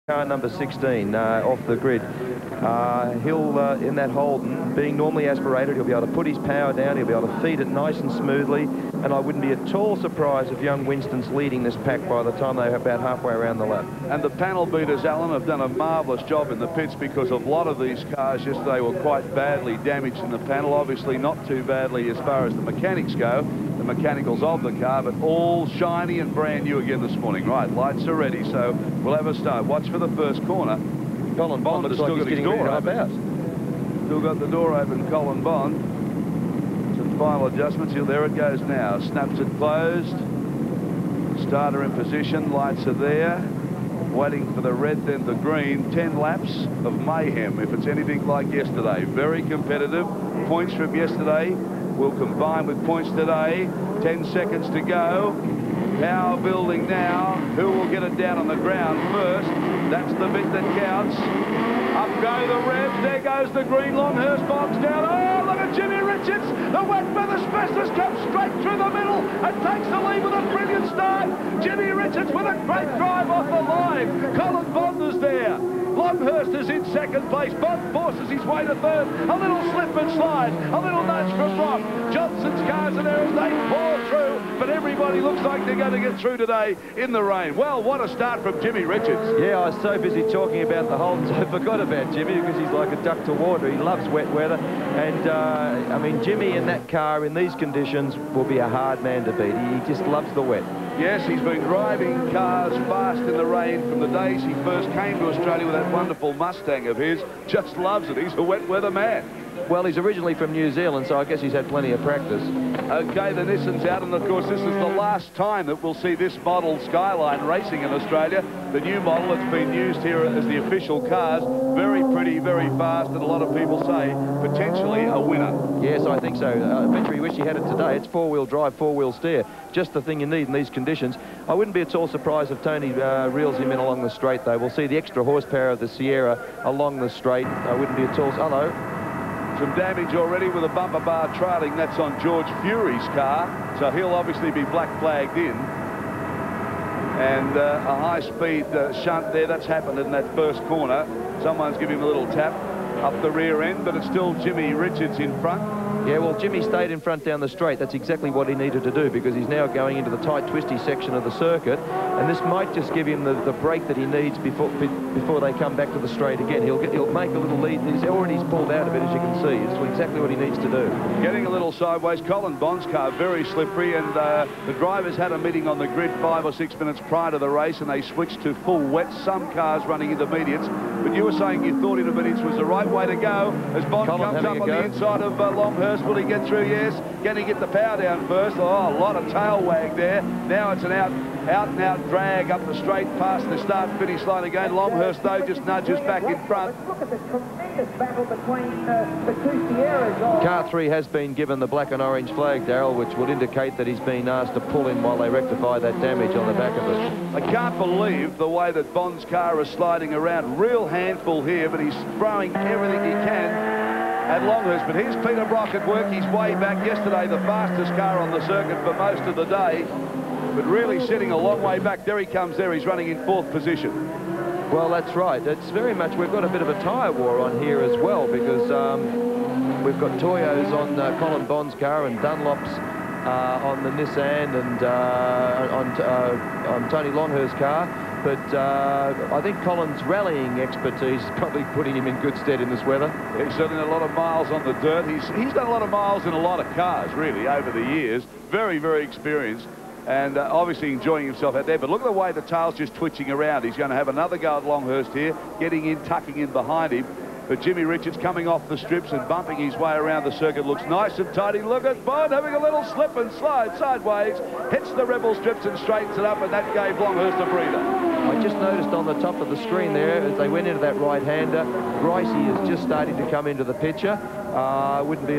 Car number 16 off the grid. He'll, in that Holden, being normally aspirated, he'll be able to put his power down, he'll be able to feed it nice and smoothly, and I wouldn't be at all surprised if young Winston's leading this pack by the time they're about halfway around the lap. And the panel beaters, Alan, have done a marvellous job in the pits because a lot of these cars yesterday were quite badly damaged in the panel. Obviously not too badly as far as the mechanics go, the mechanicals of the car, but all shiny and brand new again this morning. Right, lights are ready, so we'll have a start. Watch for the first corner. Colin Bond looks like he's getting ready to hop out. Still got the door open, Colin Bond. Some final adjustments. Here, there it goes now. Snaps it closed. Starter in position. Lights are there. Waiting for the red, then the green. 10 laps of mayhem, if it's anything like yesterday. Very competitive. Points from yesterday will combine with points today. 10 seconds to go. Power building now. Who will get it down on the ground first? That's the bit that counts. Up go the reds. There goes the green. Longhurst bogs down. Oh, look at Jimmy Richards. The wet feather specialist comes straight through the middle and takes the lead with a brilliant start. Jimmy Richards with a great drive off the line. Colin Bond is there. Longhurst is in second place. Bond forces his way to third. A little slip and slide. A little nudge from Brock. Johnson's cars are there as they pour through. But everybody looks like they're going to get through today in the rain. Well, what a start from Jimmy Richards. Yeah, I was so busy talking about the Holdens, I forgot about Jimmy because he's like a duck to water. He loves wet weather. And, I mean, Jimmy in that car in these conditions will be a hard man to beat. He just loves the wet. Yes, he's been driving cars fast in the rain from the days he first came to Australia with that wonderful Mustang of his. Just loves it. He's a wet weather man. Well, he's originally from New Zealand, so I guess he's had plenty of practice. Okay, the Nissan's out, and of course this is the last time that we'll see this model Skyline racing in Australia. The new model that's been used here as the official cars. Very pretty, very fast, and a lot of people say potentially a winner. Yes, I think so. I bet you wish he had it today. It's four-wheel drive, four-wheel steer. Just the thing you need in these conditions. I wouldn't be at all surprised if Tony reels him in along the straight, though. We'll see the extra horsepower of the Sierra along the straight. I wouldn't be at all... Hello. Some damage already with a bumper bar trailing. That's on George Fury's car, so he'll obviously be black flagged in. And a high-speed shunt there. That's happened in that first corner. Someone's giving him a little tap up the rear end, but it's still Jimmy Richards in front. Yeah, well, Jimmy stayed in front down the straight. That's exactly what he needed to do because he's now going into the tight, twisty section of the circuit, and this might just give him the break that he needs before they come back to the straight again. He'll make a little lead. He's already pulled out of it, as you can see. It's exactly what he needs to do. Getting a little sideways. Colin Bond's car very slippery, and the drivers had a meeting on the grid 5 or 6 minutes prior to the race, and they switched to full wet. Some cars running intermediates, but you were saying you thought intermediates was the right way to go as Bond comes up on the inside of Longhurst. Will he get through? Yes. Can he get the power down first? Oh, a lot of tail wag there. Now it's an out-and-out drag up the straight past the start-finish line again. Longhurst, though, just nudges back in front. Look at the tremendous battle between the two Sierras. Car 3 has been given the black and orange flag, Darryl, which would indicate that he's been asked to pull in while they rectify that damage on the back of it. I can't believe the way that Bond's car is sliding around. Real handful here, but he's throwing everything he can at Longhurst. But here's Peter Brock at work his way back. Yesterday, the fastest car on the circuit for most of the day, but really sitting a long way back. There he comes there. He's running in 4th position. Well, that's right. It's very much, we've got a bit of a tyre war on here as well because we've got Toyos on Colin Bond's car and Dunlops on the Nissan and on Tony Longhurst's car. But I think Colin's rallying expertise is probably putting him in good stead in this weather. He's done a lot of miles on the dirt. He's done a lot of miles in a lot of cars, really, over the years. Very, very experienced. And obviously enjoying himself out there. But look at the way the tail's just twitching around. He's going to have another go at Longhurst here, getting in, tucking in behind him. But Jimmy Richards coming off the strips and bumping his way around the circuit looks nice and tidy. Look at Bond having a little slip and slide sideways, hits the rebel strips and straightens it up, and that gave Longhurst a breather. I just noticed on the top of the screen there, as they went into that right-hander, Gricey is just starting to come into the picture. Wouldn't be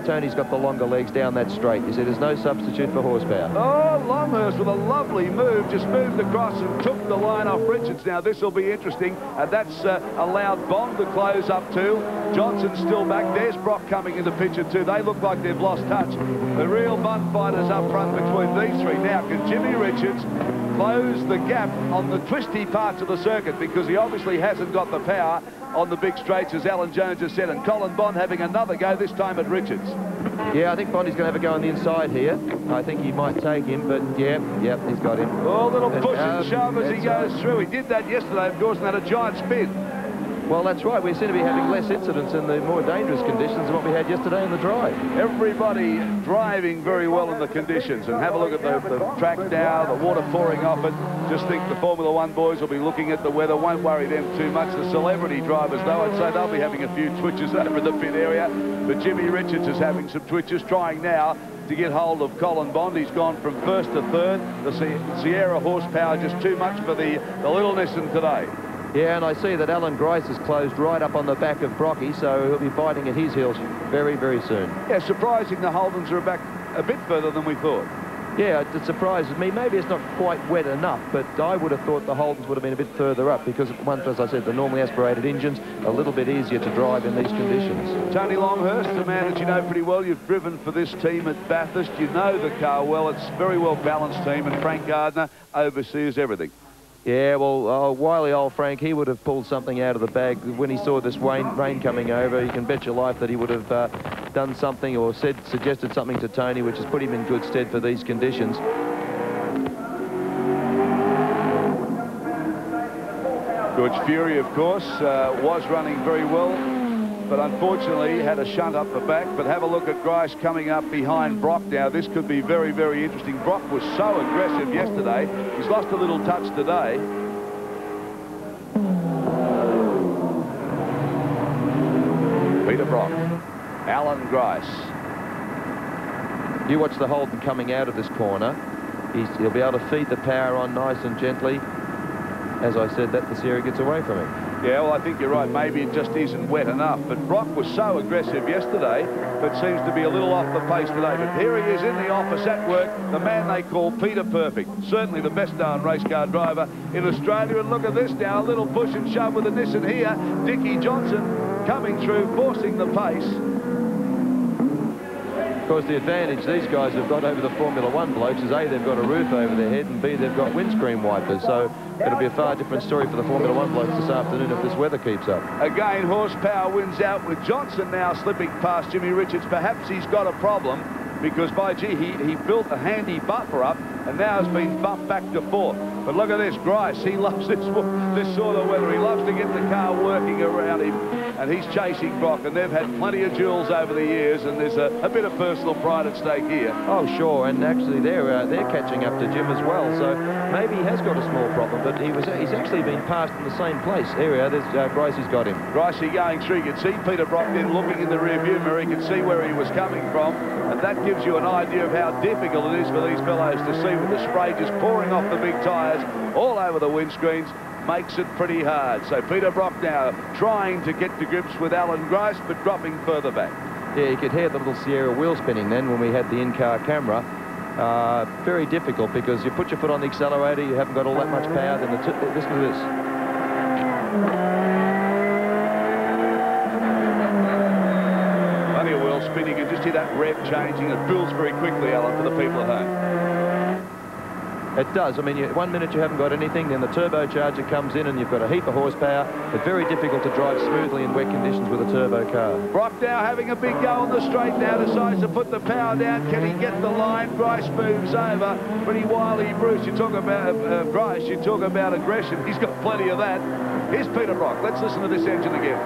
Tony's got the longer legs down that straight. You see, there's no substitute for horsepower. Oh, Longhurst with a lovely move, just moved across and took the line off Richards. Now this will be interesting, and that's allowed Bond to close up too. Johnson's still back. There's Brock coming in the picture too. They look like they've lost touch. The real bun fighters up front between these three. Now can Jimmy Richards close the gap on the twisty parts of the circuit, because he obviously hasn't got the power on the big straights, as Alan Jones has said, and Colin Bond having another go, this time at Richards. Yeah, I think Bondy's going to have a go on the inside here. I think he might take him, but yeah, he's got him. Oh, little push and shove as he goes through. He did that yesterday, of course, and had a giant spin. Well, that's right. We seem to be having less incidents in the more dangerous conditions than what we had yesterday in the drive. Everybody driving very well in the conditions. And have a look at the track now, the water pouring off it. Just think the Formula One boys will be looking at the weather. Won't worry them too much. The celebrity drivers, though, I'd say they'll be having a few twitches over in the pit area. But Jimmy Richards is having some twitches, trying now to get hold of Colin Bond. He's gone from first to third. The Sierra horsepower just too much for the little Nissan today. Yeah, and I see that Alan Grice is closed right up on the back of Brocky, so he'll be biting at his heels very, very soon. Yeah, surprising the Holdens are back a bit further than we thought. Yeah, it surprises me. Maybe it's not quite wet enough, but I would have thought the Holdens would have been a bit further up because, once, as I said, the normally aspirated engines, a little bit easier to drive in these conditions. Tony Longhurst, a man that you know pretty well. You've driven for this team at Bathurst. You know the car well. It's a very well-balanced team, and Frank Gardner oversees everything. Yeah, well, wily old Frank, he would have pulled something out of the bag when he saw this rain coming over. You can bet your life that he would have done something or suggested something to Tony, which has put him in good stead for these conditions. George Fury, of course, was running very well, but unfortunately had a shunt up the back. But have a look at Grice coming up behind Brock now. This could be very, very interesting. Brock was so aggressive yesterday. He's lost a little touch today. Peter Brock, Alan Grice. You watch the Holden coming out of this corner. He'll be able to feed the power on nice and gently. As I said, that the Sierra gets away from him. Yeah, well, I think you're right. Maybe it just isn't wet enough. But Brock was so aggressive yesterday, but seems to be a little off the pace today. But here he is in the office at work, the man they call Peter Perfect. Certainly the best-known race car driver in Australia. And look at this now, a little push and shove with the Nissan here. Dickie Johnson coming through, forcing the pace. Of course, the advantage these guys have got over the Formula One blokes is A, they've got a roof over their head, and B, they've got windscreen wipers. So it'll be a far different story for the Formula One blokes this afternoon if this weather keeps up. Again, horsepower wins out with Johnson now slipping past Jimmy Richards. Perhaps he's got a problem because, by gee, he built a handy buffer up and now has been bumped back to fourth. But look at this, Grice, he loves this sort of weather. He loves to get the car working around him, and he's chasing Brock, and they've had plenty of duels over the years, and there's a bit of personal pride at stake here. Oh, sure, and actually they're catching up to Jim as well, so maybe he has got a small problem, but he's actually been passed in the same place. Here we are, there's Gricey's got him. Gricey going through, you can see Peter Brock then looking in the rear view mirror, you can see where he was coming from, and that gives you an idea of how difficult it is for these fellows to see with the spray just pouring off the big tyres all over the windscreens. Makes it pretty hard. So Peter Brock now trying to get to grips with Alan Grice, but dropping further back. Yeah, you could hear the little Sierra wheel spinning then when we had the in-car camera. Very difficult because you put your foot on the accelerator, you haven't got all that much power, then listen to this. Plenty of wheel spinning, and just hear that rev changing. It builds very quickly, Alan, for the people at home. It does. I mean, 1 minute you haven't got anything, then the turbocharger comes in and you've got a heap of horsepower, but very difficult to drive smoothly in wet conditions with a turbo car. Brock now having a big go on the straight now, decides to put the power down. Can he get the line? Grice moves over. Pretty wily Bruce. You talk about Grice, you talk about aggression. He's got plenty of that. Here's Peter Brock. Let's listen to this engine again.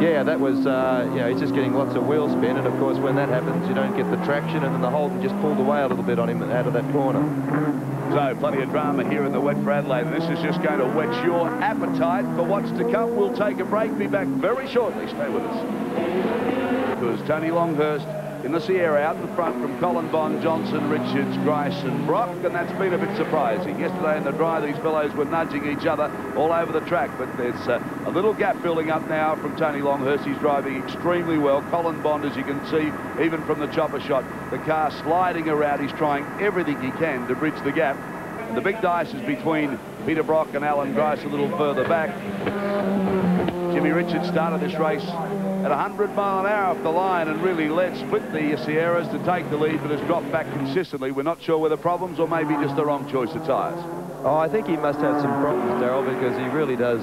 Yeah, that was, you know, he's just getting lots of wheel spin, and of course when that happens you don't get the traction, and then the Holden just pulled away a little bit on him out of that corner. So plenty of drama here in the wet for Adelaide. This is just going to whet your appetite for what's to come. We'll take a break, be back very shortly. Stay with us. Because Tony Longhurst in the Sierra out in front from Colin Bond, Johnson, Richards, Grice and Brock, and that's been a bit surprising. Yesterday in the dry, these fellows were nudging each other all over the track, but there's a little gap building up now from Tony Longhurst. He's driving extremely well. Colin Bond, as you can see, even from the chopper shot, the car sliding around. He's trying everything he can to bridge the gap. And the big dice is between Peter Brock and Alan Grice a little further back. Jimmy Richards started this race at 100 mile an hour off the line and really split the Sierras to take the lead, but has dropped back consistently. We're not sure whether problems or maybe just the wrong choice of tyres. Oh, I think he must have some problems, Darryl, because he really does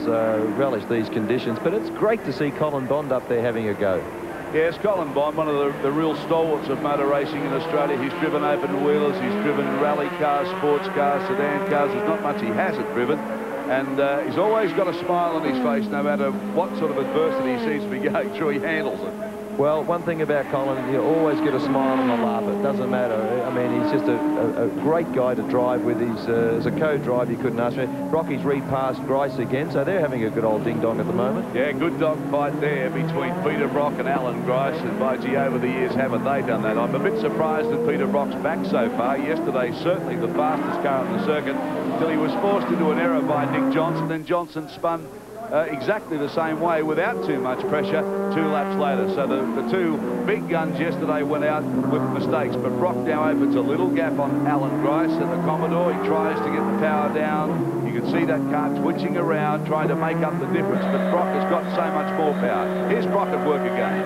relish these conditions. But it's great to see Colin Bond up there having a go. Yes, Colin Bond, one of the real stalwarts of motor racing in Australia. He's driven open wheelers, he's driven rally cars, sports cars, sedan cars. There's not much he hasn't driven. And he's always got a smile on his face, no matter what sort of adversity he seems to be going through, he handles it. Well, one thing about Colin, you always get a smile and a laugh. It doesn't matter. I mean, he's just a great guy to drive with. He's as a co-driver, you couldn't ask for. Rocky's repassed Grice again, so they're having a good old ding-dong at the moment. Yeah, good dog fight there between Peter Brock and Alan Grice, and by gee, over the years, haven't they done that? I'm a bit surprised that Peter Brock's back so far. Yesterday, certainly the fastest car on the circuit, until he was forced into an error by Nick Johnson. Then Johnson spun exactly the same way without too much pressure 2 laps later. So the two big guns yesterday went out with mistakes, but Brock now opens a little gap on Alan Grice at the Commodore. He tries to get the power down. You can see that car twitching around, trying to make up the difference, but Brock has got so much more power. Here's Brock at work again.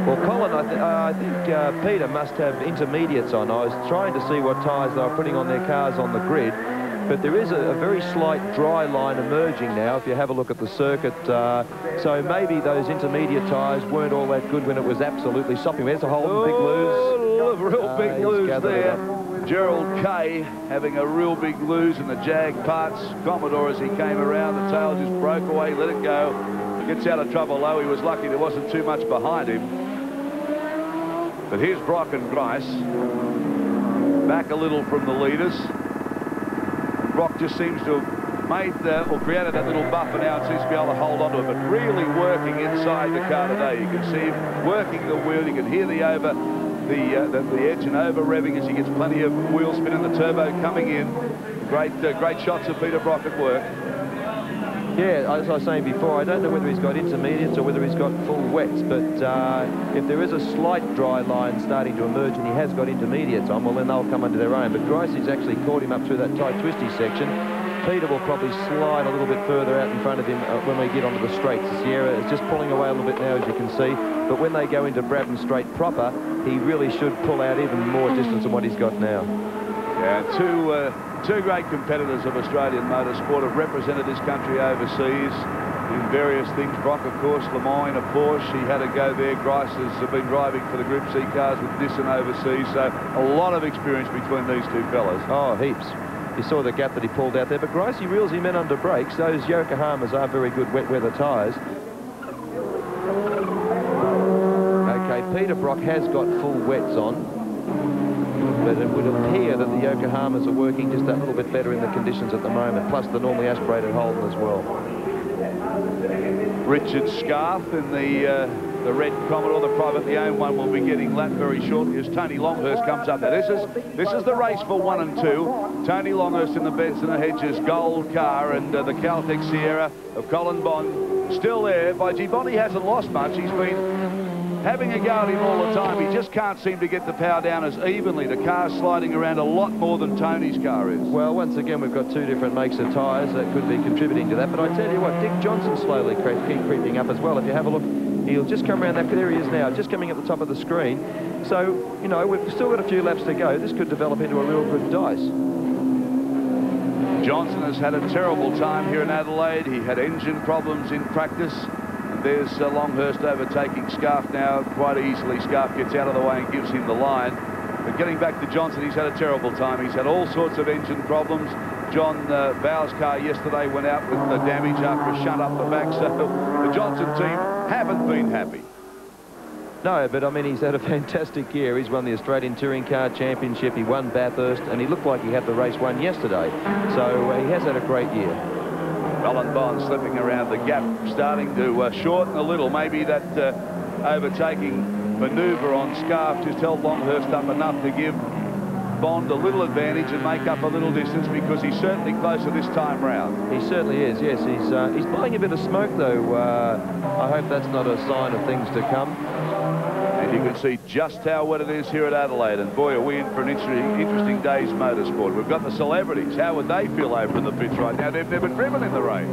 Well, Colin, I think Peter must have intermediates on. I was trying to see what tyres they were putting on their cars on the grid. But there is a very slight dry line emerging now if you have a look at the circuit. So maybe those intermediate tyres weren't all that good when it was absolutely sopping. There's a Holden big lose. Real big lose there. Gerald Kay having a real big lose in the Jag parts. Commodore, as he came around, the tail just broke away, let it go. Gets out of trouble low. He was lucky there wasn't too much behind him. But here's Brock and Grice. Back a little from the leaders. Brock just seems to have made or created that little buffer now and seems to be able to hold on to it, but really working inside the car today. You can see him working the wheel. You can hear the engine over revving as he gets plenty of wheel spin and the turbo coming in. Great shots of Peter Brock at work. Yeah, as I was saying before, I don't know whether he's got intermediates or whether he's got full wets, but if there is a slight dry line starting to emerge and he has got intermediates on, well, then they'll come under their own. But Gricey's actually caught him up through that tight, twisty section. Peter will probably slide a little bit further out in front of him when we get onto the straights. The Sierra is just pulling away a little bit now, as you can see. But when they go into Brabham Straight proper, he really should pull out even more distance than what he's got now. Yeah, two great competitors of Australian motorsport have represented this country overseas in various things. Brock, of course, Le Mans in a Porsche. He had a go there. Grice has been driving for the Group C cars with Nissan overseas. So a lot of experience between these two fellas. Oh, heaps. You saw the gap that he pulled out there. But Grice, he reels him in under brakes. Those Yokohamas are very good wet weather tyres. Okay, Peter Brock has got full wets on. But it would appear that the Yokohamas are working just that little bit better in the conditions at the moment, plus the normally aspirated Holden as well. Richard Scarf in the red Commodore, the privately owned one, will be getting lapped very shortly as Tony Longhurst comes up. Now this is the race for 1 and 2. Tony Longhurst in the Benson & Hedges gold car, and the Caltech Sierra of Colin Bond still there. By gee, Bonnie hasn't lost much. He's been having a go at him all the time. He just can't seem to get the power down as evenly. The car's sliding around a lot more than Tony's car is. Well, once again, we've got two different makes of tyres that could be contributing to that. But I tell you what, Dick Johnson slowly keep creeping up as well. If you have a look, he'll just come around that. There he is now, just coming at the top of the screen. So, you know, we've still got a few laps to go. This could develop into a real good dice. Johnson has had a terrible time here in Adelaide. He had engine problems in practice. There's Longhurst overtaking Scarf now quite easily. Scarf gets out of the way and gives him the line. But getting back to Johnson, he's had a terrible time. He's had all sorts of engine problems. John Bowes' car yesterday went out with the damage after a shunt up the back. So the Johnson team haven't been happy. No, but I mean, he's had a fantastic year. He's won the Australian Touring Car Championship. He won Bathurst, and he looked like he had the race won yesterday. So he has had a great year. Colin Bond slipping around the gap, starting to shorten a little. Maybe that overtaking manoeuvre on Scarf just held Longhurst up enough to give Bond a little advantage and make up a little distance, because he's certainly closer this time round. He certainly is, yes. He's blowing a bit of smoke, though. I hope that's not a sign of things to come. And you can see just how wet it is here at Adelaide. And boy, are we in for an interesting day's motorsport. We've got the celebrities. How would they feel over in the pits right now? They've never driven in the rain.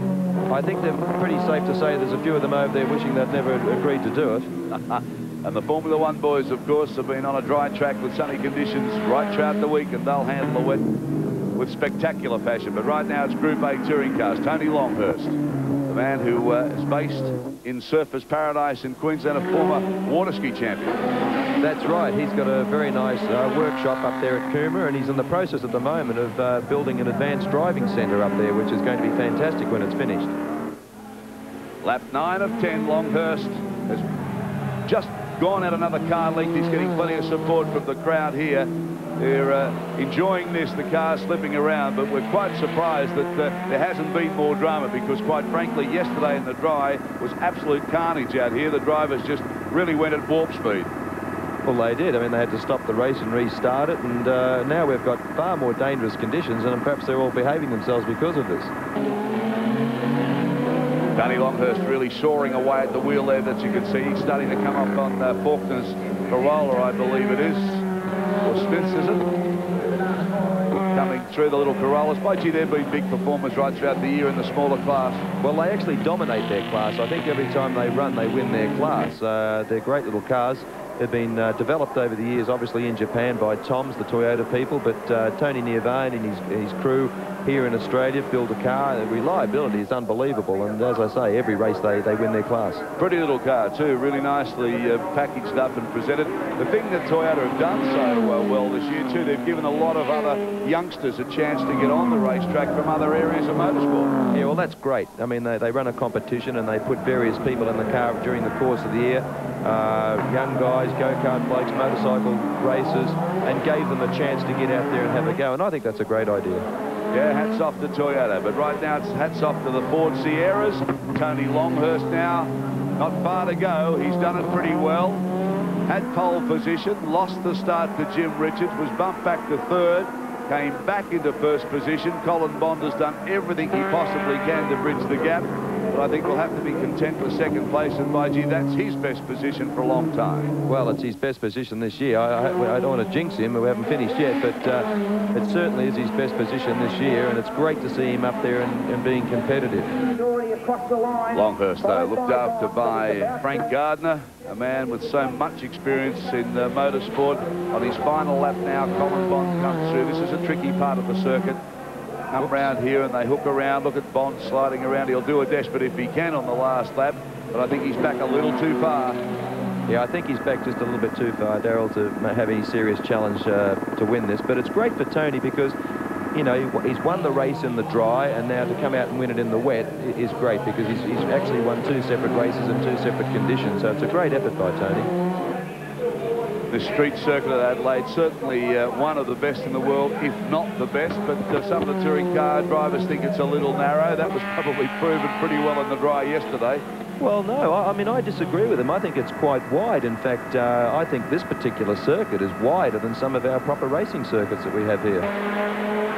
I think they're pretty safe to say there's a few of them over there wishing they'd never agreed to do it. And the Formula One boys, of course, have been on a dry track with sunny conditions right throughout the week, and they'll handle the wet with spectacular fashion. But right now it's Group A touring cars. Tony Longhurst, the man who is based in Surfers Paradise in Queensland, a former water ski champion. That's right. He's got a very nice workshop up there at Cooma, and he's in the process at the moment of building an advanced driving centre up there, which is going to be fantastic when it's finished. Lap 9 of 10, Longhurst has just gone out another car length. He's getting plenty of support from the crowd here. They're enjoying this, the car slipping around, but we're quite surprised that there hasn't been more drama, because quite frankly yesterday in the dry was absolute carnage out here. The drivers just really went at warp speed. Well, they did. I mean, they had to stop the race and restart it, and now we've got far more dangerous conditions, and perhaps they're all behaving themselves because of this. Tony Longhurst really soaring away at the wheel there, that you can see. He's starting to come up on Faulkner's Corolla, I believe it is. Or Smith's, is it? Coming through the little Corollas. By gee, they've been big performers right throughout the year in the smaller class. Well, they actually dominate their class. I think every time they run, they win their class. They're great little cars. They've been developed over the years, obviously in Japan by Tom's, the Toyota people, but Tony Nirvane and his crew here in Australia build a car. The reliability is unbelievable, and as I say, every race they win their class. Pretty little car too, really nicely packaged up and presented. The thing that Toyota have done so well this year too, they've given a lot of other youngsters a chance to get on the racetrack from other areas of motorsport. Yeah, well, that's great. I mean, they run a competition and they put various people in the car during the course of the year. Young guys, go-kart blokes, motorcycle racers, and gave them a chance to get out there and have a go, and I think that's a great idea. Yeah, hats off to Toyota, but right now it's hats off to the Ford Sierras. Tony Longhurst now, not far to go. He's done it pretty well. Had pole position, lost the start to Jim Richards, was bumped back to third, came back into first position. Colin Bond has done everything he possibly can to bridge the gap, but I think we'll have to be content with second place, and by gee, that's his best position for a long time. Well, it's his best position this year. I don't want to jinx him, we haven't finished yet, but it certainly is his best position this year, and it's great to see him up there and being competitive. Longhurst, though, looked after by Frank Gardner, a man with so much experience in motorsport. On his final lap now, Colin Bond comes through. This is a tricky part of the circuit. Come round here and they hook around. Look at Bond sliding around. He'll do a desperate if he can on the last lap, but I think he's back a little too far. Yeah, I think he's back just a little bit too far, Darryl, to have any serious challenge to win this. But it's great for Tony because, you know, he's won the race in the dry, and now to come out and win it in the wet is great, because he's actually won 2 separate races in 2 separate conditions. So it's a great effort by Tony. The street circuit of Adelaide, certainly one of the best in the world, if not the best, but some of the touring car drivers think it's a little narrow. That was probably proven pretty well in the dry yesterday. Well, no, I mean, I disagree with him. I think it's quite wide. In fact, I think this particular circuit is wider than some of our proper racing circuits that we have here.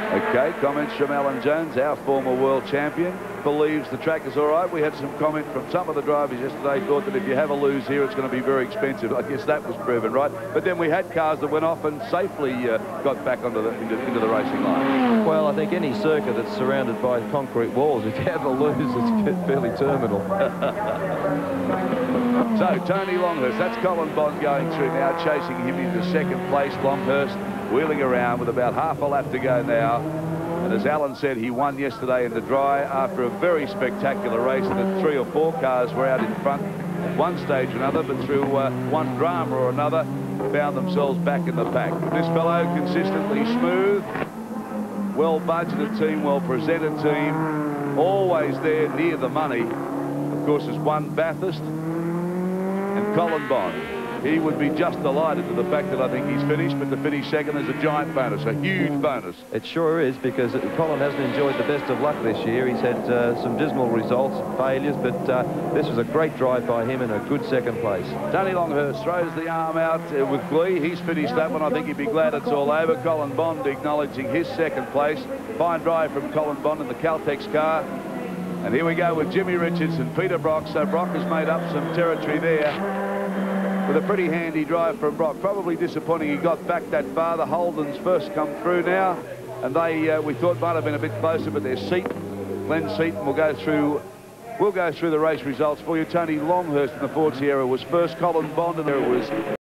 Okay, comments from Alan Jones, our former world champion, believes the track is all right. We had some comment from some of the drivers yesterday, thought that if you have a lose here, it's going to be very expensive. I guess that was proven right. But then we had cars that went off and safely got back onto into the racing line. Well, I think any circuit that's surrounded by concrete walls, if you have a lose, it's fairly terminal. So, Tony Longhurst, that's Colin Bond going through now, chasing him into second place. Longhurst wheeling around with about half a lap to go now. And as Alan said, he won yesterday in the dry after a very spectacular race that 3 or 4 cars were out in front at one stage or another, but through one drama or another, found themselves back in the pack. This fellow, consistently smooth, well-budgeted team, well-presented team, always there near the money. Of course, has won Bathurst. And Colin Bond, he would be just delighted with the fact that I think he's finished, but to finish second is a giant bonus, a huge bonus. It sure is, because Colin hasn't enjoyed the best of luck this year. He's had some dismal results, failures, but this was a great drive by him and a good second place. Tony Longhurst throws the arm out with glee. He's finished that one. I think he'd be glad it's all over. Colin Bond acknowledging his second place. Fine drive from Colin Bond in the Caltex car. And here we go with Jimmy Richards and Peter Brock. So Brock has made up some territory there with a pretty handy drive from Brock. Probably disappointing he got back that far. The Holdens first come through now, and they we thought might have been a bit closer, but their Glenn Seaton will go through We'll go through the race results for you. Tony Longhurst in the Ford Sierra was first. Colin Bond, and there it was